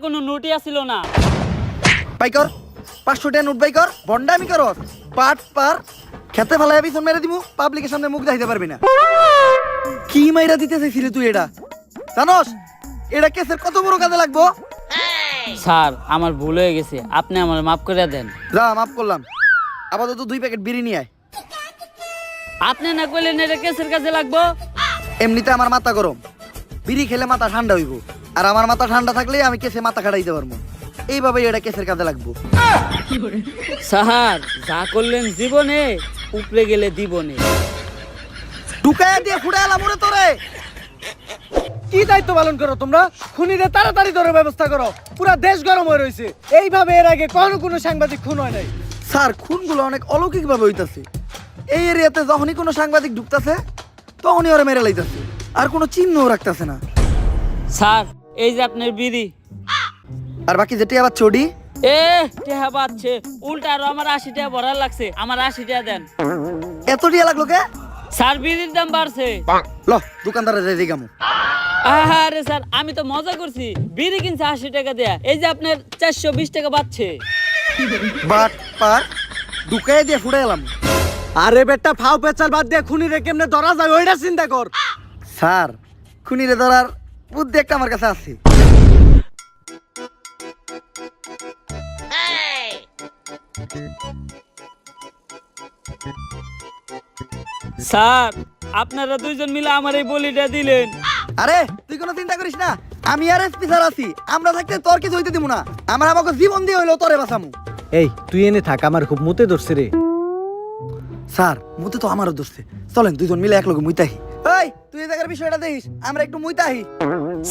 কোনো নোটই আসিল না। বাই কর 500 টাকা নোট বাই কর। বন্ডামি কর পাট পার খেতে ফেলায় পিছন মেরে দিমু, পাবলিকের সামনে মুখ দেখাইতে পারবি না। কি মাইরা দিতে চাইছিলি তুই? এটা জানোস এটা কেসের কত বড় কাজে লাগবো? স্যার আমার ভুল হয়ে গেছে, আপনি আমার মাফ করে দেন। যা মাফ করলাম, আপাতত 2 প্যাকেট বিড়ি নিয়ে আয়। আপনি না কইলেন এটা কেসের কাজে লাগবো। এমনিতে আমার মাথা গরম, বিড়ি খেলে মাথা ঠান্ডা হইব, আর আমার মাথা ঠান্ডা থাকলে আমি কেসে মাথা খাটাইতে পারবো। এইভাবেই এটা কেসের কাজে লাগবো। স্যার যা করলেন জীবনে, উপরে গেলে দিবনে। ঢুকায়া দিয়ে ফুটাইলাম ওরে তোরে। কি দায়িত্ব পালন করো তোমরা? খুনিদের তাড়াতাড়ি ধরার ব্যবস্থা করো, পুরা দেশ গরম হয়ে রয়েছে। এইভাবে এর আগে কোনো সাংবাদিক খুন হয় নাই। স্যার খুনগুলো অনেক অলৌকিক ভাবে হইতাছে। এই এরিয়াতে যখনই কোনো সাংবাদিক ঢুকতাছে তখনই ওরা মেরে লাইতাছে, আর কোনো চিহ্নও রাখতাছে না। স্যার এই যে আপনার বিড়ি। আর বাকি যেটি আবার চড়ি টেহা বাচ্ছে উল্টা, আরো আমার 80 টাকা ভরার লাগছে, আমার 80 টাকা দেন। এত টিয়া লাগলো কে? স্যার বিড়ির দাম বাড়ছে। ল দোকানদারে যাই দেখামু। আরে স্যার আমি তো মজা করছি, বিড়ি কিনছে 80 টাকা দেয়া, এই যে আপনার 420 টাকা বাড়ছে। বাট পার ঢুকায়া দিয়ে ফুটাইলাম। আরে বেটা ফাও পেচাল বাদ দিয়ে খুনিরে কেমনে ধরা যায় ওইটা চিন্তা কর। স্যার খুনিরে ধরার বুদ্ধি একটা আমার কাছে আছে। স্যার আপনারা দুইজন মিলে আমার এই বলিটা দিলেন। আরে তুই কোনো চিন্তা করিস না, আমি আর এসপি স্যার আছি। আমরা থাকতে তোর কিছু হইতে দিব না। আমরা আমাকে জীবন দিয়ে হইলো তোরে বাঁচামু। এই তুই এনে থাক, আমার খুব মুতে ধরছে রে। স্যার মুতে তো আমারও ধরছে, চলেন দুইজন মিলে এক লগে মুইতাহি। এই তুই এই জায়গার বিষয়টা দেখিস, আমরা একটু মুইতাহি।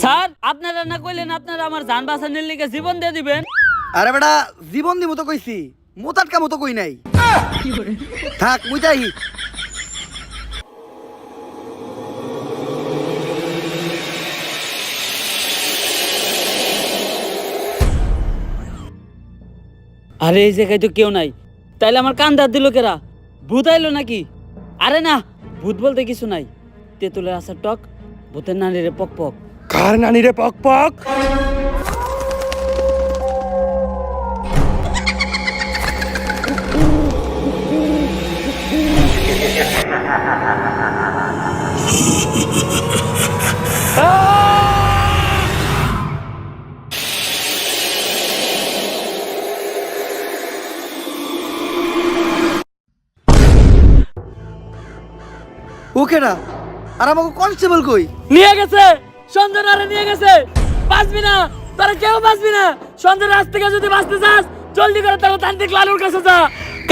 স্যার আপনারা না কইলেন আপনারা আমার জান বাঁচানোর লিগে জীবন দিয়ে দিবেন। আরে বেটা জীবন দিমু তো কইছি, মুতাটকা মতো কই নাই। থাক মুইতাহি। আরে এই জায়গায় তো কেউ নাই, তাইলে আমার কান দাঁত দিল কেরা? ভূত আইলো নাকি? আরে না, ভূত বলতে কিছু নাই। তেঁতুলের আসার টক, ভূতের নানিরে পক পক। কার নানি রে পক পক? ওকে না, আর আমাকে কনস্টেবল কই? নিয়ে গেছে, সঞ্জনারে নিয়ে গেছে। বাঁচবি না, তোরা কেউ বাঁচবি না। সঞ্জয় রাজ থেকে যদি বাঁচতে চাস জলদি করে তারা তান্ত্রিক লালুর কাছে যা,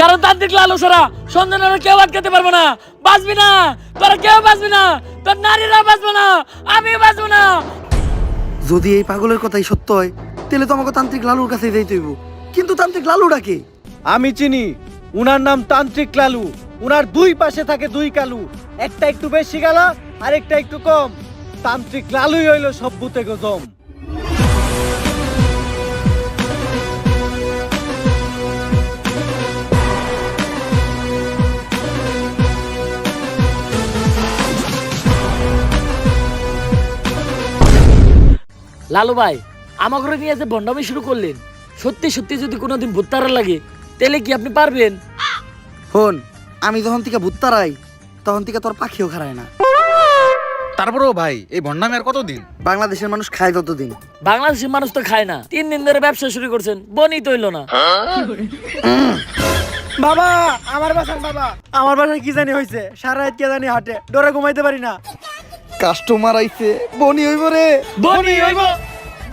কারণ তান্ত্রিক লালু ছাড়া সঞ্জনারে কেউ আটকাতে পারবো না। বাঁচবি না, তোরা কেউ বাঁচবি না, তোর নারীরা বাঁচবো না, আমি বাঁচবো না। যদি এই পাগলের কথাই সত্য হয় তাহলে তো আমাকে তান্ত্রিক লালুর কাছে যাইতে হইব। কিন্তু তান্ত্রিক লালুটা কে? আমি চিনি, উনার নাম তান্ত্রিক লালু। উনার দুই পাশে থাকে দুই কালু, একটা একটু বেশি গালা আর একটা একটু কম। তান্ত্রিক লালুই হইল সব ভূতে গজম। লালু ভাই আমাকে নিয়ে যে বন্ডামি শুরু করলেন, সত্যি সত্যি যদি কোনোদিন ভূত তারা লাগে তাহলে কি আপনি পারবেন? হন, আমি যখন থেকে ভূত তারাই তখন থেকে তোর পাখিও খারায় না। তারপরেও ভাই এই ভন্ডামি আর কতদিন? বাংলাদেশের মানুষ খায় ততদিন। বাংলাদেশের মানুষ তো খায় না, 3 দিন ধরে ব্যবসা শুরু করছেন, বনি তো হইলো না। বাবা আমার বাসার বাবা, আমার বাসায় কি জানি হয়েছে, সারা রাত কে জানি হাটে, ডরে ঘুমাইতে পারি না। কাস্টমার আইছে, বনি হইব রে। বনি হইব,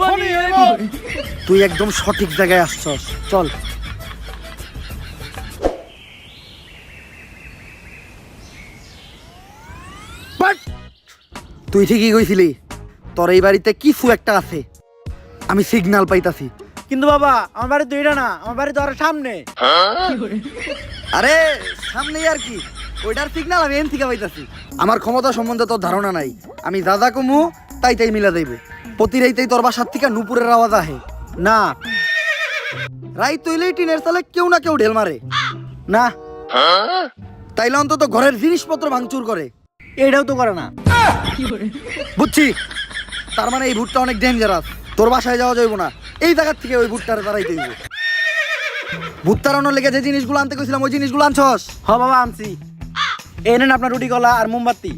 বনি হইব। তুই একদম সঠিক জায়গায় আসছস, চল। তুই ঠিকই কইছিলি, তোর এই বাড়িতে কিছু একটা আছে, আমি সিগন্যাল পাইতাছি। কিন্তু বাবা আমার বাড়ি তো এটা না, আমার বাড়ি তো আরো সামনে। আরে সামনেই আর কি, ওইটার সিগন্যাল আমি এন থেকে পাইতাছি। আমার ক্ষমতা সম্বন্ধে তোর ধারণা নাই, আমি দাদা কমু তাই তাই মিলা দেব। প্রতি রাইতেই তোর বাসার থেকে নুপুরের আওয়াজ আহে না, রাইত তৈলেই টিনের চালে কেউ না কেউ ঢেল মারে না তাইলে অন্তত ঘরের জিনিসপত্র ভাঙচুর করে। এটাও তো করে না। বুঝছি, তার মানে এই ভূতটা অনেক ডেঞ্জারাস। তোর বাসায় যাওয়া যাইব না, এই জায়গার থেকে ওই ভুট্টারে তারাইতে হইব। ভুট তাড়ানোর লেগে যে জিনিসগুলো আনতে কইছিলাম ওই জিনিসগুলো আনছস? হ বাবা আনছি। এই নেন আপনার রুটি কলা আর মোমবাতি।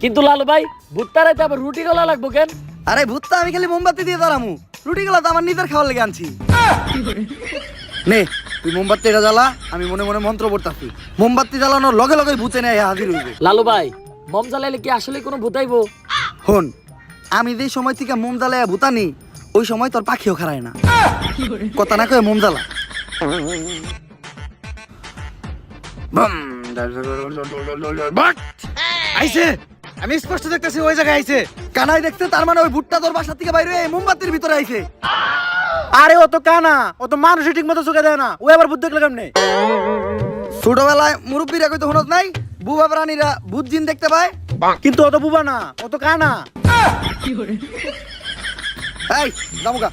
কিন্তু লালু ভাই ভুট্টারাইতে আবার রুটি গলা লাগবো কেন? আরে ভুট্টা আমি খালি মোমবাতি দিয়ে তাড়ামু, রুটিগুলো তো আমার নিজের খাওয়ার লেগে আনছি। নে তুই মোমবাতি এটা জ্বালা, আমি মনে মনে মন্ত্র পড়তাছি। মোমবাতি জ্বালানোর লগে লগে ভূতে নেয় হাজির হইবে। লালু ভাই মম জ্বালাইলে কি আসলে কোনো ভূতাইবো? হন, আমি যেই সময় থেকে মোম জ্বালাইয়া ভূতানি ওই সময় তোর পাখিও খারায় না। কথা না কয়ে মোম জ্বালা। আইছে, আমি স্পষ্ট দেখতেছি ওই জায়গায় আইছে। কানাই দেখতে, তার মানে ওই ভুট্টা তোর বাসা থেকে বাইরে হয়ে মোমবাতির ভিতরে আইছে। আরে ও তো কানা, ও তো মানুষই ঠিক মতো চোখে দেয় না, ও আবার ভূত দেখলে কেমনে? ছোটবেলায় মুরব্বীরা কইতে হনত নাই, বুবা প্রাণীরা ভূত জিন দেখতে পায়। কিন্তু ও তো বুবা না, ও তো কানা। এই যাবো গা।